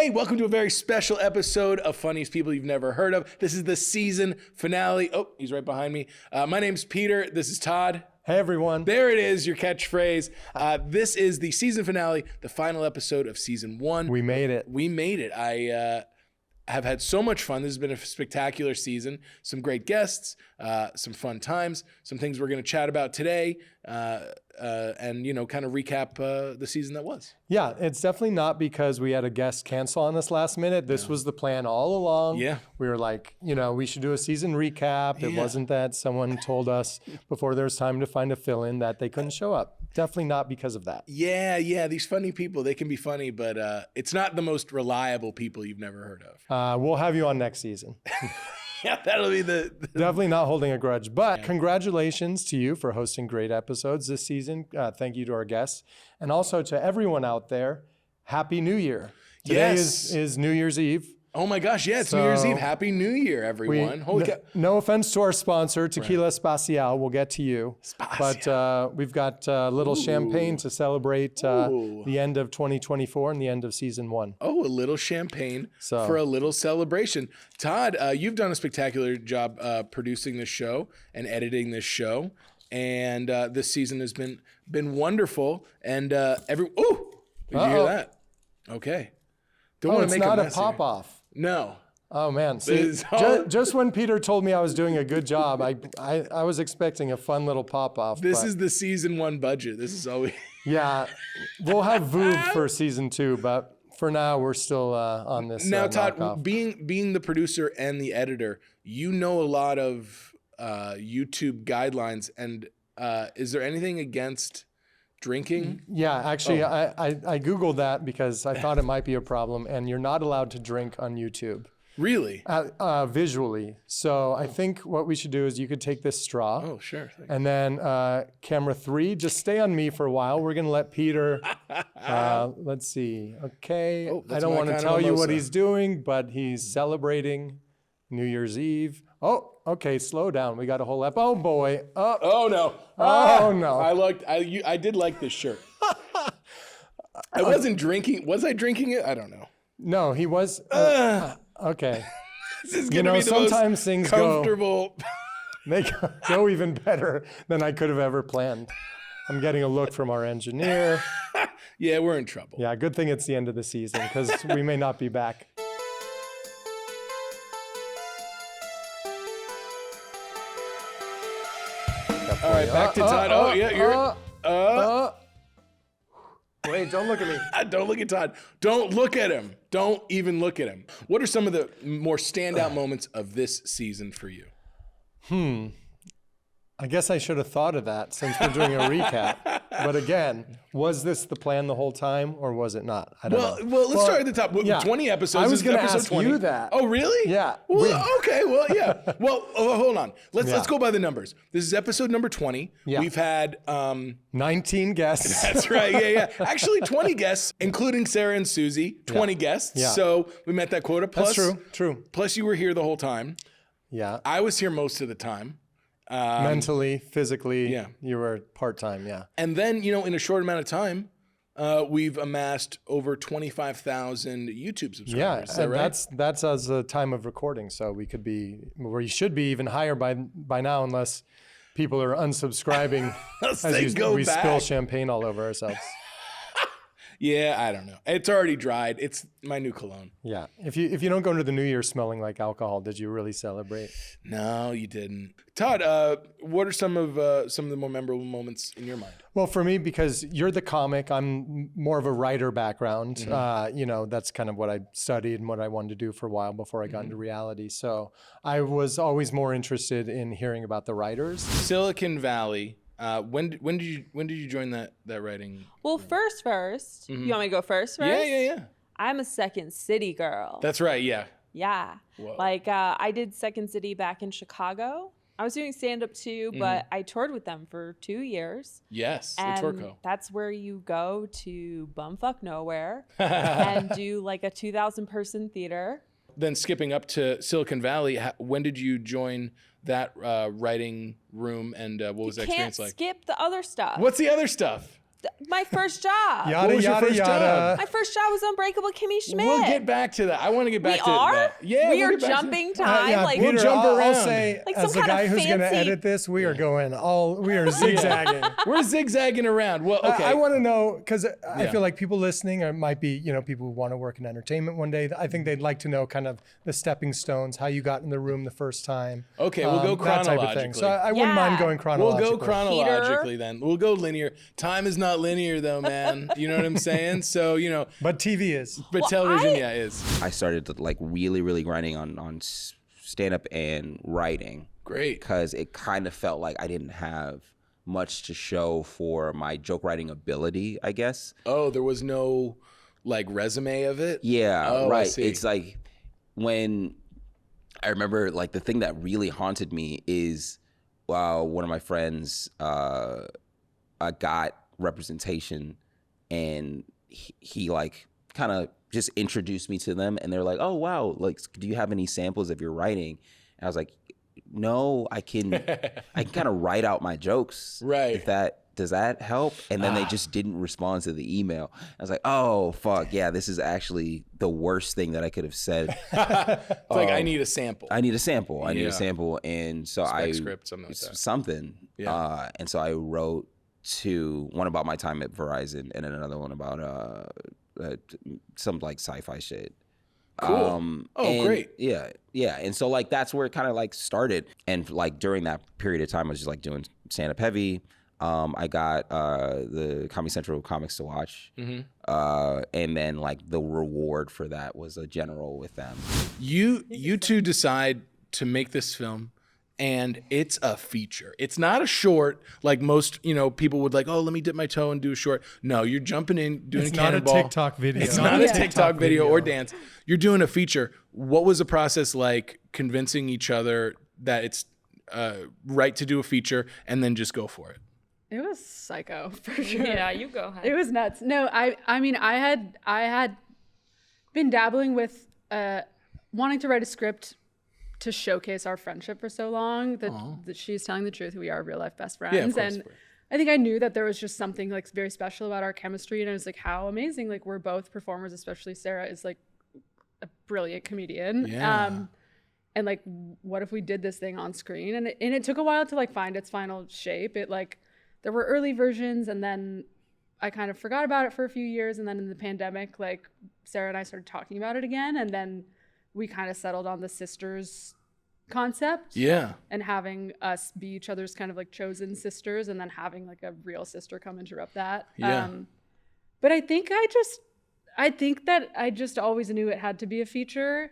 Hey, welcome to a very special episode of Funniest People You've Never Heard of. This is the season finale. Oh, he's right behind me. My name's Peter. This is Todd. Hey, everyone. There it is, your catchphrase. This is the season finale, the final episode of season 1. We made it. We made it. I have had so much fun. This has been a spectacular season. Some great guests, some fun times, some things we're going to chat about today, and, you know, kind of recap the season that was. Yeah, it's definitely not because we had a guest cancel on us last minute. This was the plan all along. Yeah. We were like, you know, we should do a season recap. It wasn't that someone told us before there was time to find a fill-in that they couldn't show up. Definitely not because of that. Yeah. These funny people, they can be funny, but it's not the most reliable people you've never heard of. We'll have you on next season. Yeah, that'll be the Definitely not holding a grudge, but congratulations to you for hosting great episodes this season. Thank you to our guests, and also to everyone out there. Happy New Year! Today is New Year's Eve. Oh my gosh, yeah, it's New Year's Eve. Happy New Year, everyone. No offense to our sponsor, Tequila Espacial. We'll get to you. But we've got a little champagne to celebrate the end of 2024 and the end of season 1. Oh, a little champagne for a little celebration. Todd, you've done a spectacular job producing this show and editing this show. And this season has been wonderful. And did you hear that? Okay. Don't want to make not a mess a pop-off. No. Oh man! See, just when Peter told me I was doing a good job, I was expecting a fun little pop off. This is the season 1 budget. This is always we'll have Voov for season 2, but for now we're still on this. Now, Todd, being the producer and the editor, you know a lot of YouTube guidelines, and is there anything against drinking? Yeah, actually, I Googled that because I thought it might be a problem, and you're not allowed to drink on YouTube. Really? Visually. So I think what we should do is you could take this straw. Oh, sure. Thanks. And then camera 3, just stay on me for a while. We're going to let Peter, let's see. Okay. I don't want to tell you what he's doing, but he's celebrating New Year's Eve. Oh, okay. Slow down. We got a whole oh boy. Oh no. Oh no. I did like this shirt. I wasn't drinking. Was I drinking it? I don't know. No, he was. Okay. This is gonna be the sometimes most things comfortable. They go even better than I could have ever planned. I'm getting a look from our engineer. Yeah, we're in trouble. Yeah, good thing it's the end of the season because we may not be back. All right, back to Todd. You're. Wait, don't look at me. Don't look at Todd. Don't look at him. Don't even look at him. What are some of the more standout moments of this season for you? I guess I should have thought of that since we're doing a recap. But again, was this the plan the whole time or was it not? I don't know. Well, let's start at the top. 20 episodes. I was going to ask 20. you that. Oh, really? Yeah. Well, okay. Well, yeah. Well, hold on. Let's go by the numbers. This is episode number 20. Yeah. We've had 19 guests. That's right. Yeah. Actually, 20 guests, including Sarah and Susie. 20 guests. Yeah. So we met that quota. Plus, that's true. Plus, you were here the whole time. Yeah. I was here most of the time. Mentally, physically, you were part-time, And then, in a short amount of time, we've amassed over 25,000 YouTube subscribers. Yeah, is that right? that's as a time of recording, so we should be even higher by now, unless people are unsubscribing we spill champagne all over ourselves. Yeah, I don't know. It's already dried. It's my new cologne. Yeah. If you don't go into the new year smelling like alcohol, did you really celebrate? No, you didn't. Todd, what are some of the more memorable moments in your mind? Well, for me, because you're the comic, I'm more of a writer background. Mm-hmm. That's kind of what I studied and what I wanted to do for a while before I got into reality. So I was always more interested in hearing about the writers. Silicon Valley. When did you join that writing? Well, first, you want me to go first? Yeah. I'm a Second City girl. That's right. Yeah. Yeah. Whoa. Like I did Second City back in Chicago. I was doing stand-up too, but I toured with them for 2 years. Yes, and the Tourco. That's where you go to bumfuck nowhere and do like a 2,000 person theater. Then skipping up to Silicon Valley, when did you join that writing room, and what was that experience like? Skip the other stuff. What's the other stuff? My first job. Yada, What was your yada, first yada. job? My first job was Unbreakable Kimmy Schmidt. We'll get back to that. I want to get back to that. Yeah, we we'll are get back to jumping time. Yeah, like we'll Peter, jump I'll around. say, Like as some the kind guy of who's going to fancy- edit this, we are zigzagging. We're zigzagging around. Well, okay. I want to know, because I feel like people listening, or it might be, people who want to work in entertainment one day. I think they'd like to know kind of the stepping stones, how you got in the room the first time. Okay, we'll go that type of chronologically. thing. So I wouldn't mind going We'll chronologically. go chronologically then. We'll go linear. Time is not linear though, man. You know what I'm saying? So, But TV is. but television, is. I started to like really grinding on stand-up and writing. Great. Because it kind of felt like I didn't have much to show for my joke writing ability, I guess. Oh, there was no like resume of it? Yeah, Oh, I right. see. It's like when I remember like the thing that really haunted me is one of my friends got representation, and he like kind of just introduced me to them, and they're like, "Oh wow, like do you have any samples of your writing?" And I was like, "No, I can kind of write out my jokes. Right. Does that help?" And then they just didn't respond to the email. I was like, "Oh fuck, yeah, this is actually the worst thing that I could have said." It's like I need a sample. I need a sample. I need Yeah. a sample, and so Spec script, something like that. something. Yeah. And so I wrote one about my time at Verizon, and then another one about some like sci-fi shit. Cool. Great. Yeah. And so like that's where it kind of like started. And like during that period of time, I was just like doing stand-up heavy. I got the Comedy Central comics to watch. And then like the reward for that was a general with them. You two decide to make this film, and it's a feature. It's not a short like most, people would like, oh, let me dip my toe and do a short. No, you're jumping in, doing It's a not a cannonball. TikTok video. It's not a TikTok video or dance. You're doing a feature. What was the process like convincing each other that it's right to do a feature and then just go for it? It was psycho for sure. Yeah, you go ahead. It was nuts. No, I mean I had been dabbling with wanting to write a script to showcase our friendship for so long that she's telling the truth. We are real life best friends. Yeah, of course. And I think I knew that there was just something like very special about our chemistry, and I was like, how amazing. Like we're both performers, especially Sarah is like a brilliant comedian. Yeah. And like, what if we did this thing on screen? And it took a while to like find its final shape. It like, there were early versions, and then I kind of forgot about it for a few years. And then in the pandemic, like Sarah and I started talking about it again. And then we kind of settled on the sisters concept. Yeah. And having us be each other's kind of like chosen sisters, and then having like a real sister come interrupt that. Yeah. But I think that I just always knew it had to be a feature.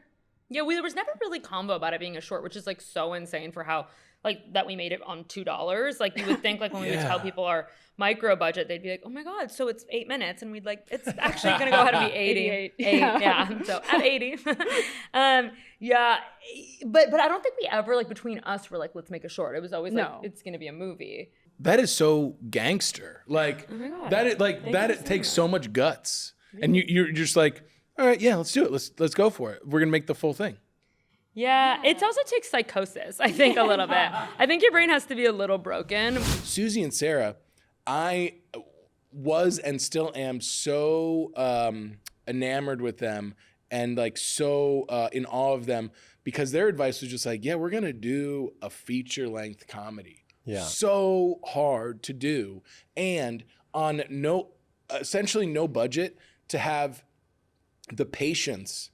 Yeah, there was never really convo about it being a short, which is like so insane for how like that we made it on $2. Like you would think like when we would tell people our micro budget, they'd be like, "Oh my god, so it's 8 minutes," and we'd like, "It's actually gonna go ahead and be 88." Yeah. So at 80. Yeah, but I don't think we ever like between us were like, let's make a short. It was always like it's gonna be a movie. That is so gangster. Like it takes so much guts. And you're just like, all right, yeah, let's do it. Let's go for it. We're gonna make the full thing. Yeah, it also takes psychosis, I think, a little bit. I think your brain has to be a little broken. Susie and Sarah, I was and still am so enamored with them and like so in awe of them, because their advice was just like, yeah, we're gonna do a feature-length comedy. Yeah. So hard to do, and on essentially no budget, to have the patience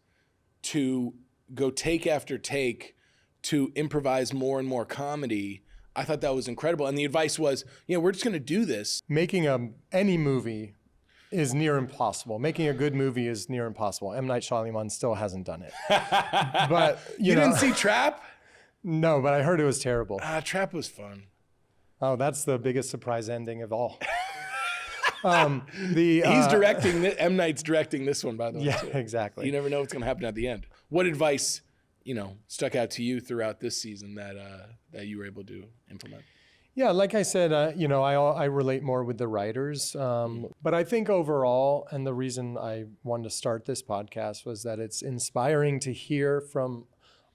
to go take after take to improvise more and more comedy. I thought that was incredible. And the advice was, we're just going to do this. Making any movie is near impossible. Making a good movie is near impossible. M. Night Shyamalan still hasn't done it. But You didn't see Trap? No, but I heard it was terrible. Trap was fun. Oh, that's the biggest surprise ending of all. He's directing, M. Night's directing this one, by the way. Yeah, too. exactly. You never know what's going to happen at the end. What advice, stuck out to you throughout this season that you were able to implement? Yeah, like I said, I relate more with the writers. But I think overall, and the reason I wanted to start this podcast was that it's inspiring to hear from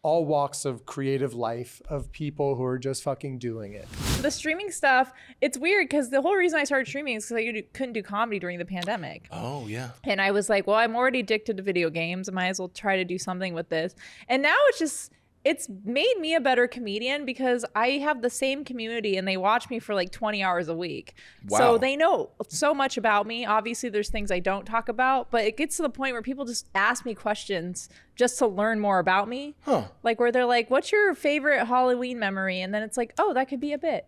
all walks of creative life of people who are just fucking doing it. The streaming stuff, it's weird because the whole reason I started streaming is because I couldn't do comedy during the pandemic. Oh, yeah. And I was like, well, I'm already addicted to video games. I might as well try to do something with this. And now it's made me a better comedian because I have the same community and they watch me for like 20 hours a week. Wow. So they know so much about me. Obviously, there's things I don't talk about, but it gets to the point where people just ask me questions just to learn more about me. Huh. Like where they're like, what's your favorite Halloween memory? And then it's like, oh, that could be a bit.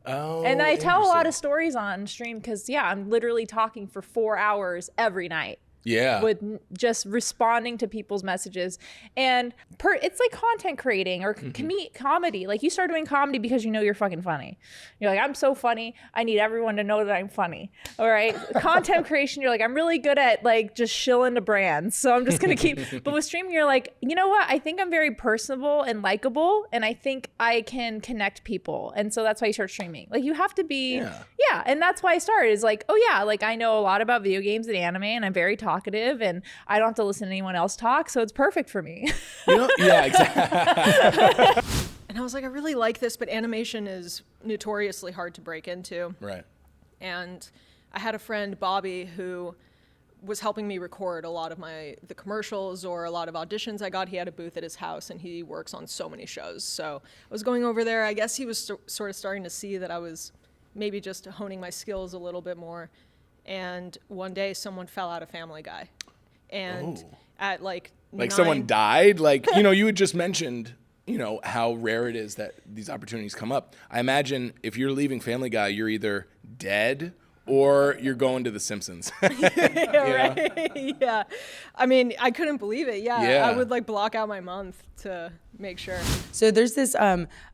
Oh, and I tell a lot of stories on stream because, yeah, I'm literally talking for 4 hours every night. Yeah. With just responding to people's messages. And it's like content creating or comedy. Like you start doing comedy because you know you're fucking funny. You're like, I'm so funny. I need everyone to know that I'm funny. All right. Content creation, you're like, I'm really good at like just shilling to brands. So I'm just going to keep. But with streaming, you're like, you know what? I think I'm very personable and likable. And I think I can connect people. And so that's why you start streaming. Like you have to be. Yeah. And that's why I started. Is like, oh yeah, like I know a lot about video games and anime and I'm very talkative and I don't have to listen to anyone else talk, so it's perfect for me. Yeah, exactly. And I was like, I really like this, but animation is notoriously hard to break into. Right. And I had a friend, Bobby, who was helping me record a lot of the commercials or a lot of auditions I got. He had a booth at his house and he works on so many shows. So I was going over there. I guess he was sort of starting to see that I was maybe just honing my skills a little bit more. And one day someone fell out of Family Guy. And at like someone died? Like, you had just mentioned, how rare it is that these opportunities come up. I imagine if you're leaving Family Guy, you're either dead or you're going to The Simpsons. Right? Yeah. I mean, I couldn't believe it. Yeah. I would like block out my month to make sure. So there's this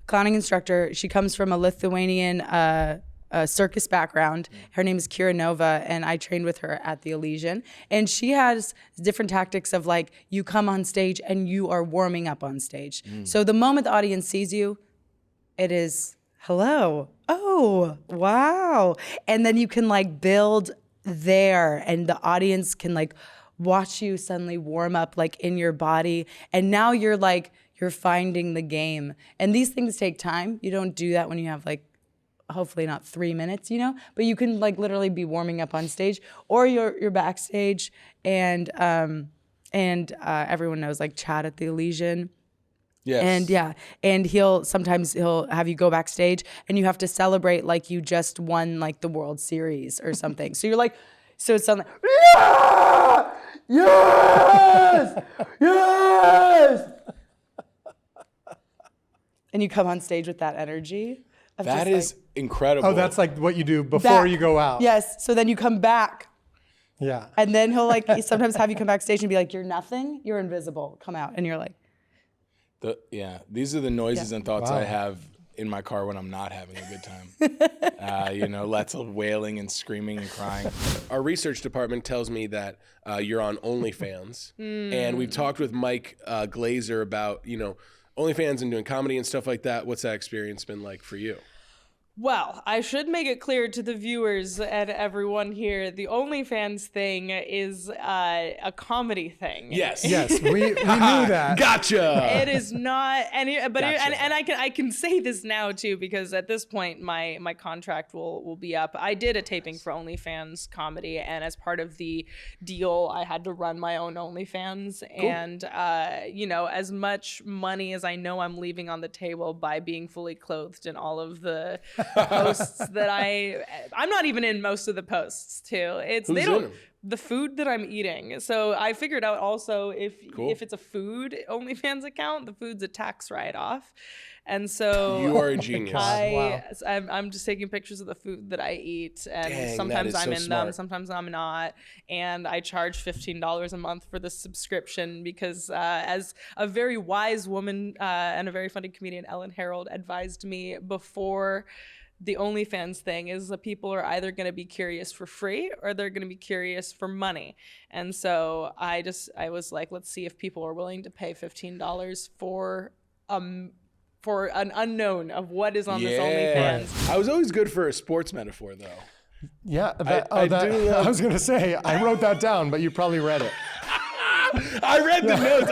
clowning instructor. She comes from a Lithuanian circus background. Her name is Kira Nova, and I trained with her at the Elysian. And she has different tactics of like, you come on stage and you are warming up on stage. So the moment the audience sees you, it is, hello, oh, wow. And then you can like build there and the audience can like watch you suddenly warm up like in your body. And now you're finding the game. And these things take time. You don't do that when you have like, hopefully not 3 minutes, but you can like literally be warming up on stage or you're backstage and everyone knows like Chad at the Elysian. Yes. And sometimes he'll have you go backstage and you have to celebrate like you just won like the World Series or something. So you're like, so it's something, yeah! Yes! Yes! And you come on stage with that energy. That is incredible. Oh, that's like what you do before you go out. Yes. So then you come back. Yeah. And then he'll like sometimes have you come backstage and be like, you're nothing, you're invisible. Come out. And you're like. These are the noises and thoughts I have in my car when I'm not having a good time. Lots of wailing and screaming and crying. Our research department tells me that you're on OnlyFans. And we've talked with Mike Glazer about, OnlyFans and doing comedy and stuff like that. What's that experience been like for you? Well, I should make it clear to the viewers and everyone here, the OnlyFans thing is a comedy thing. Yes. Yes, we knew that. Gotcha. It is not any, but Gotcha. and I can say this now too because at this point my contract will be up. I did a taping for OnlyFans comedy, and as part of the deal, I had to run my own OnlyFans. Cool. And as much money as I know I'm leaving on the table by being fully clothed in all of the posts that I'm not even in most of the posts too. The food that I'm eating. So I figured out also if it's a food OnlyFans account, the food's a tax write-off. And so you are a genius. I'm just taking pictures of the food that I eat, and Dang, sometimes I'm so in smart. them, sometimes I'm not. And I charge $15 a month for the subscription because as a very wise woman and a very funny comedian, Ellen Harold, advised me before the OnlyFans thing is that people are either going to be curious for free or they're going to be curious for money. And so I was like, let's see if people are willing to pay $15 for an unknown of what is on this OnlyFans. I was always good for a sports metaphor, though. Yeah, I was going to say, I wrote that down, but you probably read it. I read the notes.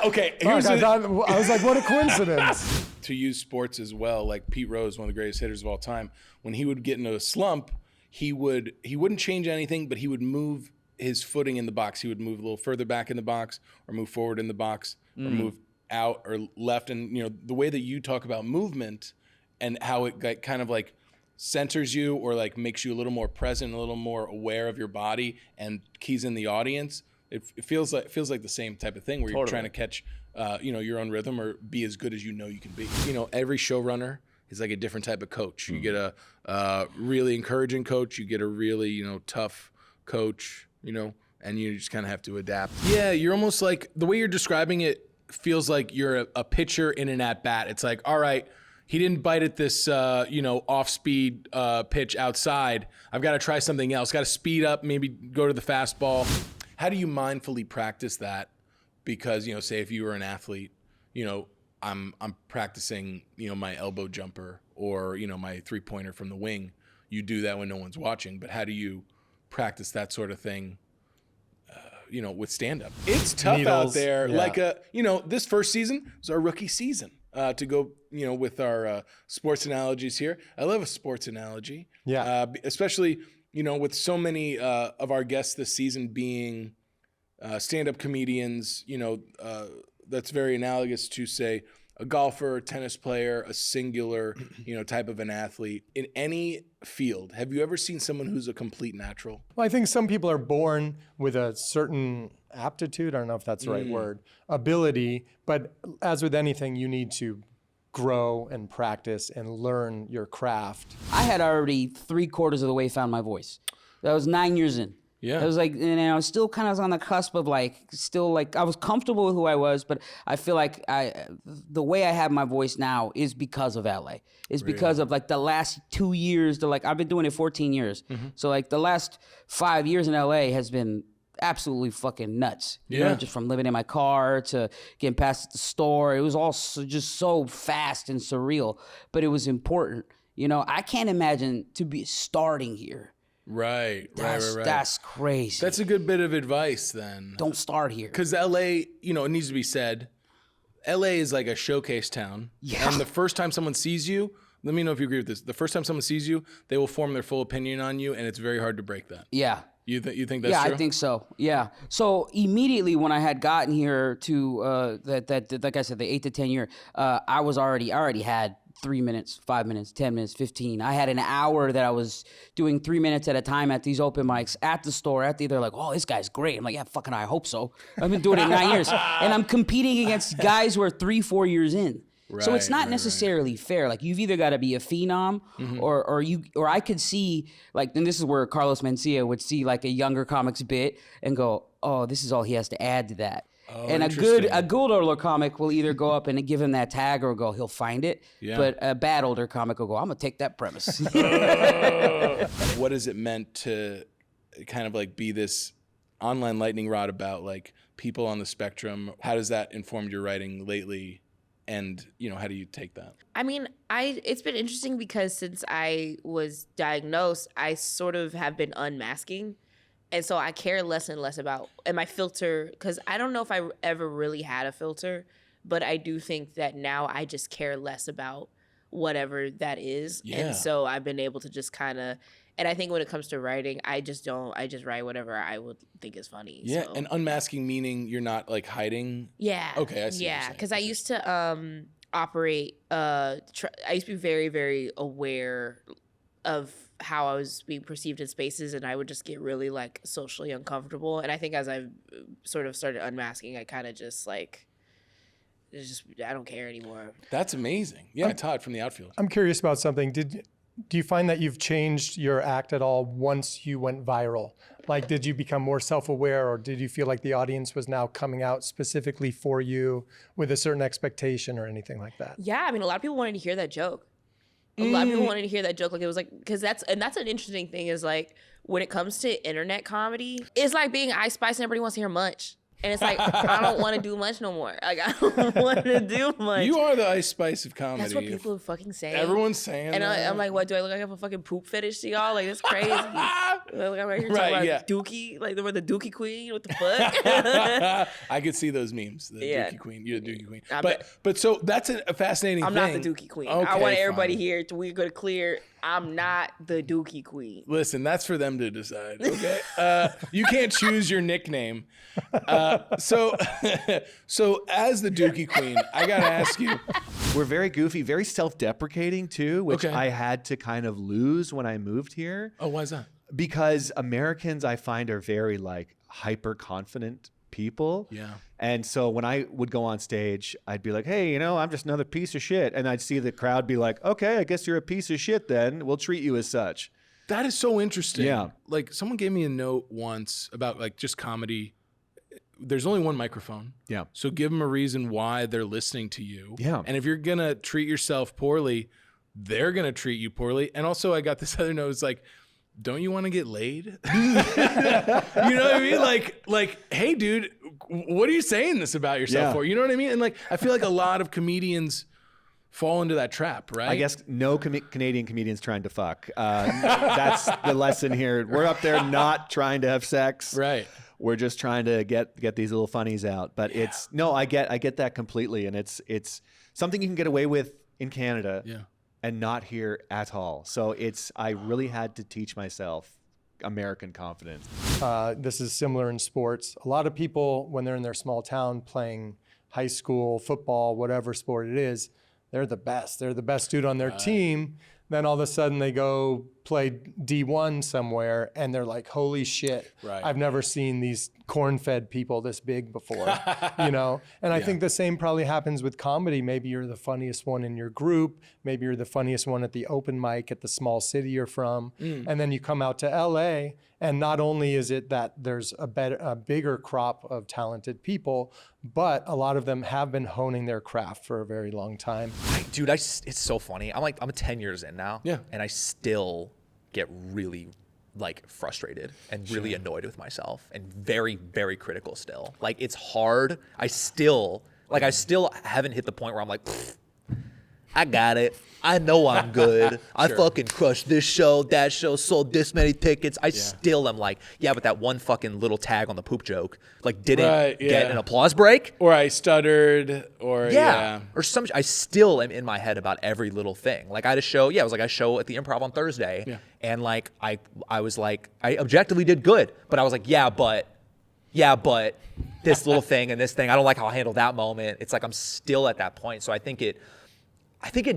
Okay. Here's I was like, what a coincidence. To use sports as well, like Pete Rose, one of the greatest hitters of all time, when he would get into a slump, he wouldn't change anything, but he would move his footing in the box. He would move a little further back in the box, or move forward in the box, or move out or left. And the way that you talk about movement and how it kind of like centers you, or like makes you a little more present, a little more aware of your body, and keys in the audience. It feels like the same type of thing where you're trying to catch your own rhythm, or be as good as you can be. Every showrunner is like a different type of coach. You get a really encouraging coach, you get a really tough coach, and you just kind of have to adapt. Yeah, you're almost like, the way you're describing it feels like you're a pitcher in an at bat. It's like, all right, he didn't bite at this off-speed pitch outside. I've got to try something else. Got to speed up, maybe go to the fastball. How do you mindfully practice that? Because, say if you were an athlete, I'm practicing, my elbow jumper, or, my three-pointer from the wing. You do that when no one's watching, but how do you practice that sort of thing, with stand-up? It's tough out there. Yeah. Like, this first season was our rookie season. To go, with our sports analogies here. I love a sports analogy. Yeah. Especially, with so many of our guests this season being stand-up comedians, that's very analogous to, say, a golfer, a tennis player, a singular, type of an athlete. In any field, have you ever seen someone who's a complete natural? Well, I think some people are born with a certain aptitude, I don't know if that's the right word, ability, but as with anything, you need to grow and practice and learn your craft. I had already 3/4 of the way found my voice. That was 9 years in. Yeah. It was like, and I was still kind of on the cusp of I was comfortable with who I was, but I feel like the way I have my voice now is because of LA. It's because of the last 2 years, I've been doing it 14 years. Mm-hmm. So the last 5 years in LA has been absolutely fucking nuts. Just from living in my car to getting past the store. It was all just so fast and surreal, but it was important. I can't imagine to be starting here. Right. That's crazy. That's a good bit of advice then. Don't start here. Because LA, it needs to be said, LA is like a showcase town. Yeah. And the first time someone sees you, let me know if you agree with this. The first time someone sees you, they will form their full opinion on you, and it's very hard to break that. Yeah. You think that's true? Yeah, I think so. Yeah. So immediately when I had gotten here to that like I said, the 8 to 10 year, I already had 3 minutes, 5 minutes, 10 minutes, 15. I had an hour that I was doing 3 minutes at a time at these open mics at the store. They're like, oh, this guy's great. I'm like, yeah, fucking I hope so. I've been doing it 9 years. And I'm competing against guys who are 3-4 years in. So it's not necessarily fair. You've either got to be a phenom, or I could see and this is where Carlos Mencia would see a younger comic's bit and go, oh, this is all he has to add to that. Oh, and a good older comic will either go up and give him that tag or go, he'll find it. Yeah. But a bad older comic will go, I'm gonna take that premise. What has it meant to kind of be this online lightning rod about people on the spectrum? How does that inform your writing lately? And, how do you take that? I mean, it's been interesting because since I was diagnosed, I sort of have been unmasking. And so I care less and less about, and my filter, because I don't know if I ever really had a filter, but I do think that now I just care less about whatever that is. Yeah. And so I've been able to just kind of, and I think when it comes to writing, I just write whatever I would think is funny. Yeah, so. And unmasking meaning you're not hiding? Yeah. Okay, I see. Yeah, because I used to operate, I used to be very, very aware of how I was being perceived in spaces, and I would just get really socially uncomfortable. And I think as I've sort of started unmasking, I kind of just I don't care anymore. That's amazing. Yeah, Todd from the outfield. I'm curious about something. Do you find that you've changed your act at all once you went viral? Did you become more self-aware, or did you feel like the audience was now coming out specifically for you with a certain expectation or anything like that? Yeah, I mean, a lot of people wanted to hear that joke. A lot of people wanted to hear that joke. It was because that's an interesting thing is when it comes to internet comedy, it's like being Ice Spice and everybody wants to hear Munch. And it's like, I don't want to do much no more. Like, I don't want to do much. You are the Ice Spice of comedy. That's what people are fucking saying. Everyone's saying and that. I'm like, what, do I look like I have a fucking poop fetish to y'all? Like, that's crazy. Like, I'm right here talking about Dookie. Like, we're the Dookie Queen. What the fuck? I could see those memes. The Dookie Queen. You're the Dookie Queen. But so that's a fascinating thing. I'm not the Dookie Queen. Okay, I want everybody here we're going to clear. I'm not the Dookie Queen. Listen, that's for them to decide, okay? You can't choose your nickname. So as the Dookie Queen, I got to ask you. We're very goofy, very self-deprecating too, which I had to kind of lose when I moved here. Oh, why is that? Because Americans, I find, are very like hyper-confident people. Yeah. And so when I would go on stage, I'd be like, hey, I'm just another piece of shit. And I'd see the crowd be like, okay, I guess you're a piece of shit then. We'll treat you as such. That is so interesting. Yeah. Like someone gave me a note once about like just comedy. There's only one microphone. Yeah. So give them a reason why they're listening to you. Yeah. And if you're going to treat yourself poorly, they're going to treat you poorly. And also I got this other note. It's like, don't you want to get laid? You know what I mean? Like, hey, dude, what are you saying this about yourself for? You know what I mean? And like, I feel like a lot of comedians fall into that trap, right? I guess no Canadian comedians trying to fuck. That's the lesson here. We're up there not trying to have sex. Right. We're just trying to get these little funnies out. But I get that completely. And it's something you can get away with in Canada. Yeah. And not here at all. So I really had to teach myself American confidence. This is similar in sports. A lot of people, when they're in their small town playing high school, football, whatever sport it is, they're the best. They're the best dude on their team. Then all of a sudden they go play D1 somewhere and they're like, holy shit, I've never seen these corn-fed people this big before, And I think the same probably happens with comedy. Maybe you're the funniest one in your group. Maybe you're the funniest one at the open mic at the small city you're from. And then you come out to LA and not only is it that there's a bigger crop of talented people, but a lot of them have been honing their craft for a very long time. Dude, it's so funny. I'm 10 years in now. Yeah. And I still get really like frustrated and really annoyed with myself and very, very critical still. Like it's hard. I still haven't hit the point where I'm like, I got it. I know I'm good. I fucking crushed this show, that show, sold this many tickets. I still am like, but that one fucking little tag on the poop joke, like didn't get an applause break. Or I stuttered or or some, I still am in my head about every little thing. Like I had a show, it was like a show at the Improv on Thursday. Yeah. And like, I was like, I objectively did good, but I was like, but this little thing and this thing, I don't like how I handled that moment. It's like, I'm still at that point. So I think it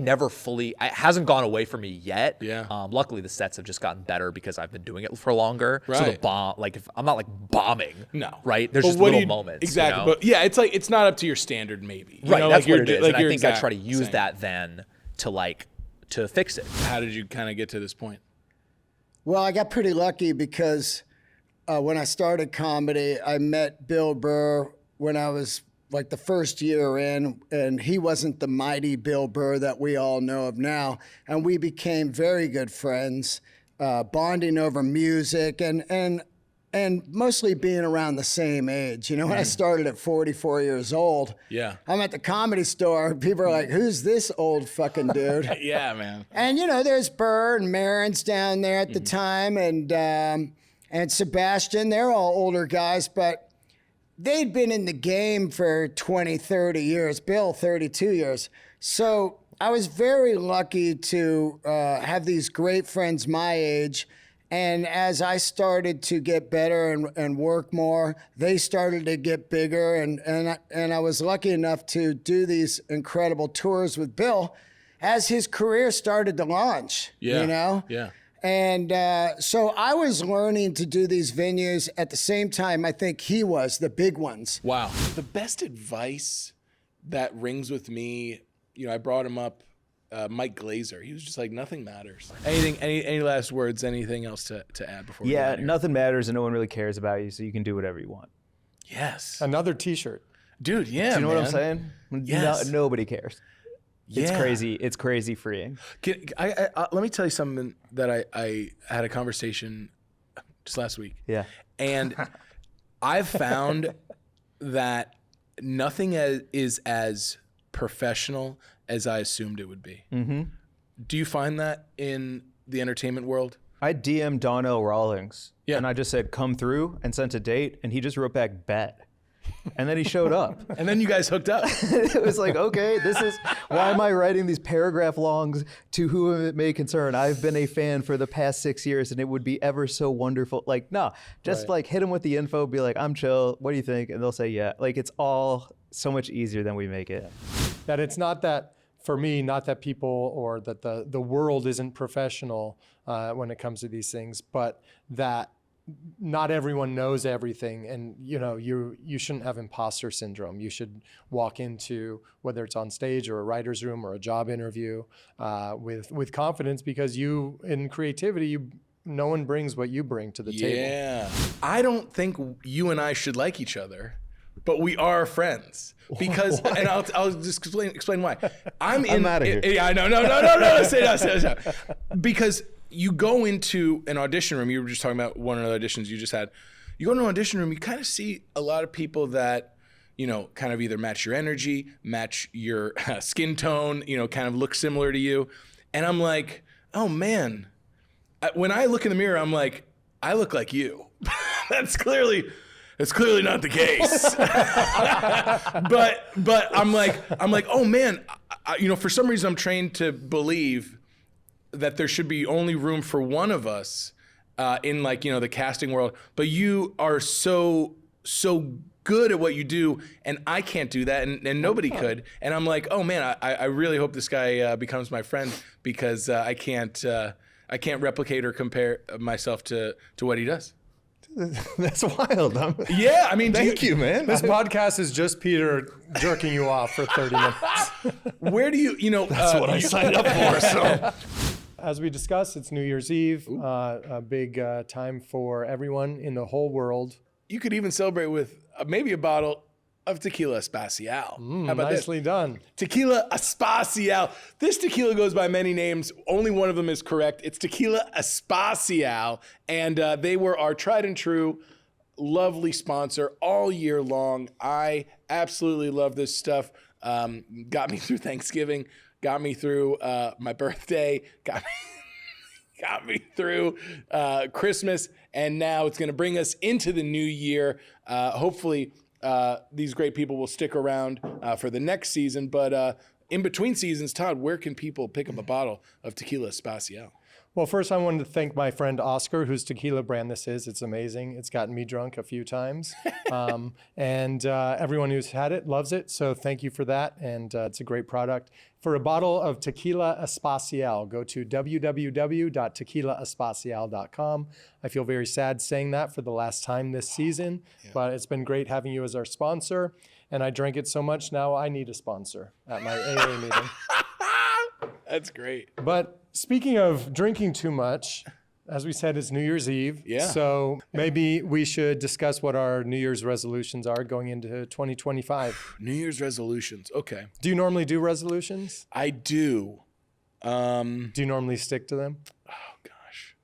never fully, it hasn't gone away from me yet. Yeah. Luckily the sets have just gotten better because I've been doing it for longer. Right. So the bomb, like if I'm not like bombing. No. Right. There's just little moments. Exactly. But yeah, it's like, it's not up to your standard maybe. Right. That's what it is. Like, and I think I try to use that then to fix it. How did you kind of get to this point? Well, I got pretty lucky because when I started comedy, I met Bill Burr when I was like the first year in, and he wasn't the mighty Bill Burr that we all know of now. And we became very good friends, bonding over music and mostly being around the same age. When I started at 44 years old, I'm at the Comedy Store. People are like, who's this old fucking dude? Yeah, man. And, there's Burr and Marin's down there at the time and Sebastian. They're all older guys, but they'd been in the game for 20, 30 years. Bill, 32 years. So I was very lucky to have these great friends my age. And as I started to get better and work more, they started to get bigger. And I was lucky enough to do these incredible tours with Bill as his career started to launch, Yeah. And so I was learning to do these venues at the same time I think he was, the big ones. Wow. The best advice that rings with me, I brought him up, Mike Glazer. He was just like, nothing matters. Any last words, anything else to add before we get out of here? Nothing matters and no one really cares about you, so you can do whatever you want. Yes. Another t-shirt. Dude, yeah, do you know man. what I'm saying? Yes. Nobody cares. It's crazy. It's crazy freeing. Let me tell you something that I had a conversation just last week. Yeah. And I've found that nothing is as professional as I assumed it would be. Mm-hmm. Do you find that in the entertainment world? I DM'd Donnell Rawlings, Yeah. and I just said, come through, and sent a date, and he just wrote back, bet. And then he showed up. And then you guys hooked up. It was like, okay, why am I writing these paragraph longs to whom it may concern? I've been a fan for the past 6 years and it would be ever so wonderful. Like, no, just like hit them with the info, be like, I'm chill. What do you think? And they'll say, yeah. Like, it's all so much easier than we make it. That it's not that, for me, not that people or that the world isn't professional when it comes to these things, but that not everyone knows everything, and you shouldn't have imposter syndrome. You should walk into, whether it's on stage or a writer's room or a job interview, with confidence, because you, in creativity, no one brings what you bring to the table. Yeah. I don't think you and I should like each other, but we are friends. Because, and I'll just explain why. I'm out of here. Yeah, no. Say no. Because you go into an audition room. You were just talking about one of the auditions you just had. You go into an audition room, you kind of see a lot of people that, kind of either match your energy, match your skin tone, kind of look similar to you. And I'm like, oh man, when I look in the mirror, I'm like, I look like you. That's clearly not the case. but I'm like, oh man, for some reason I'm trained to believe that there should be only room for one of us in the casting world. But you are so good at what you do, and I can't do that, and nobody could. And I'm like, oh man, I really hope this guy becomes my friend, because I can't replicate or compare myself to what he does. That's wild. Yeah, I mean, thank you, man. This podcast is just Peter jerking you off for 30 minutes. Where do you, That's what I signed up for. So, as we discussed, it's New Year's Eve, a big time for everyone in the whole world. You could even celebrate with maybe a bottle of tequila especial. How about nicely done. Tequila especial. This tequila goes by many names. Only one of them is correct. It's tequila especial. And they were our tried and true, lovely sponsor all year long. I absolutely love this stuff. Got me through Thanksgiving. Got me through my birthday. Got me through Christmas. And now it's going to bring us into the new year. Hopefully, these great people will stick around for the next season. But in between seasons, Todd, where can people pick up a bottle of tequila especial? Well, first I wanted to thank my friend Oscar, whose tequila brand this is. It's amazing. It's gotten me drunk a few times. And everyone who's had it loves it. So thank you for that. And it's a great product. For a bottle of tequila especial, go to www.tequilaespecial.com. I feel very sad saying that for the last time this season, but it's been great having you as our sponsor. And I drank it so much, now I need a sponsor at my AA meeting. That's great. But speaking of drinking too much, as we said, it's New Year's Eve. Yeah. So maybe we should discuss what our New Year's resolutions are going into 2025. New Year's resolutions. Okay. Do you normally do resolutions? I do. Do you normally stick to them? Oh, gosh.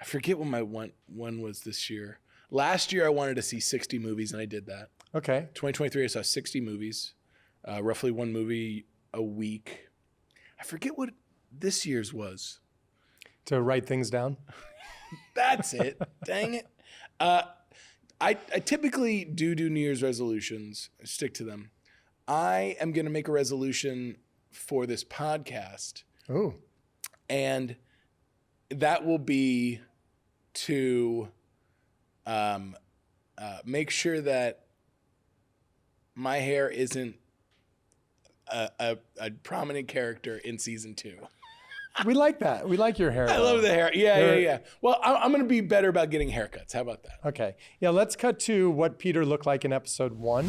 I forget what my one was this year. Last year, I wanted to see 60 movies, and I did that. Okay. 2023, I saw 60 movies, roughly one movie a week. I forget what this year's was. To write things down? That's it. Dang it. I typically do New Year's resolutions. I stick to them. I am going to make a resolution for this podcast. Oh. And that will be to make sure that my hair isn't a prominent character in season 2. We like that. We like your hair. I love the hair. Yeah. Well, I'm going to be better about getting haircuts. How about that? Okay. Yeah, let's cut to what Peter looked like in episode 1.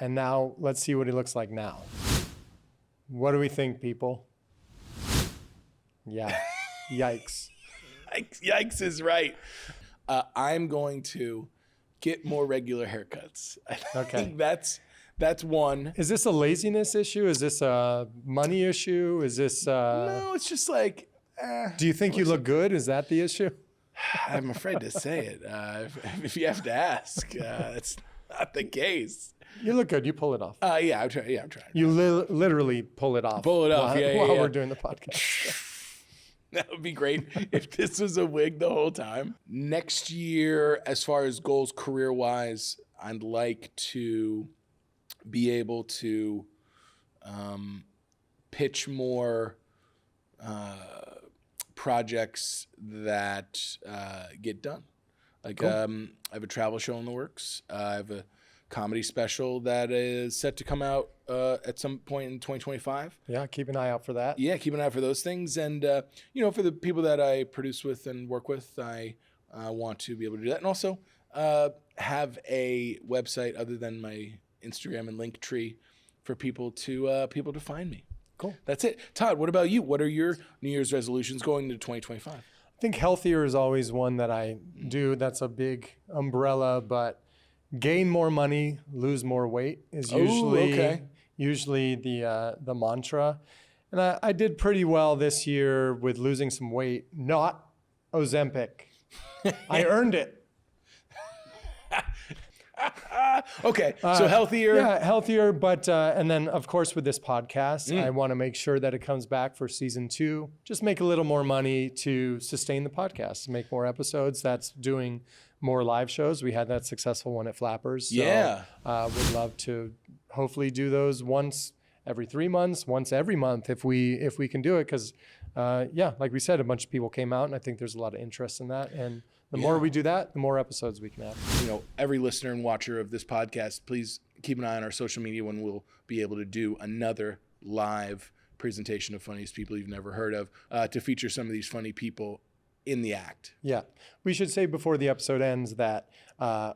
And now let's see what he looks like now. What do we think, people? Yeah. Yikes. Yikes is right. I'm going to get more regular haircuts. I think that's one. Is this a laziness issue? Is this a money issue? Is this No, it's just like do you think you look good? Is that the issue? I'm afraid to say it. If you have to ask, not the case. You look good. You pull it off. Yeah, I'm trying. You literally pull it off. Pull it off, while we're doing the podcast. That would be great if this was a wig the whole time. Next year, as far as goals career-wise, I'd like to be able to pitch more projects that get done. Like Cool. I have a travel show in the works. I have a comedy special that is set to come out at some point in 2025. Yeah, keep an eye out for that. Yeah, keep an eye out for those things. And, for the people that I produce with and work with, I want to be able to do that. And also have a website other than my Instagram and Linktree for people to find me. Cool. That's it. Todd, what about you? What are your New Year's resolutions going into 2025? I think healthier is always one that I do. That's a big umbrella, but gain more money, lose more weight is usually the mantra. And I did pretty well this year with losing some weight, not Ozempic. I earned it. Okay, so healthier. Yeah, healthier. But and then, of course, with this podcast, I want to make sure that it comes back for season 2. Just make a little more money to sustain the podcast, make more episodes. That's doing more live shows. We had that successful one at Flappers. So, would love to hopefully do those once every 3 months, once every month if we can do it. Because, like we said, a bunch of people came out, and I think there's a lot of interest in that. And the more we do that, the more episodes we can have. Every listener and watcher of this podcast, please keep an eye on our social media when we'll be able to do another live presentation of funniest people you've never heard of to feature some of these funny people in the act. Yeah. We should say before the episode ends that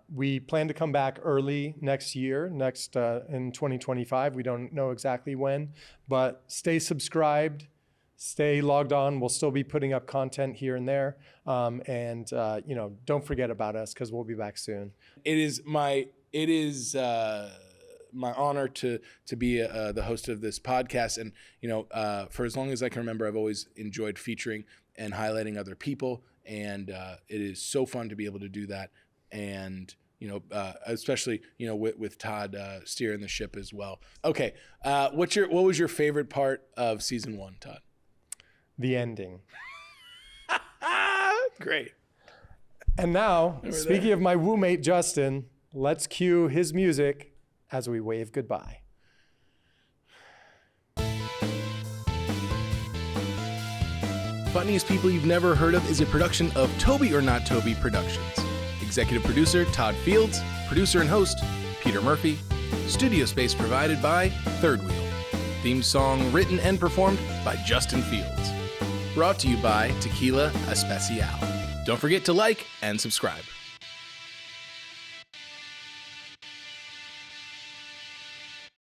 we plan to come back early next year, in 2025. We don't know exactly when, but stay subscribed. Stay logged on. We'll still be putting up content here and there. Don't forget about us because we'll be back soon. It is my honor to be the host of this podcast. And, for as long as I can remember, I've always enjoyed featuring and highlighting other people. And it is so fun to be able to do that. And, especially, with Todd steering the ship as well. Okay. What was your favorite part of season 1, Todd? The ending. Great. And now, speaking of my woo mate, Justin, let's cue his music as we wave goodbye. Funniest People You've Never Heard Of is a production of Toby or Not Toby Productions. Executive producer, Todd Fields. Producer and host, Peter Murphy. Studio space provided by Third Wheel. Theme song written and performed by Justin Fields. Brought to you by Tequila Especial. Don't forget to like and subscribe.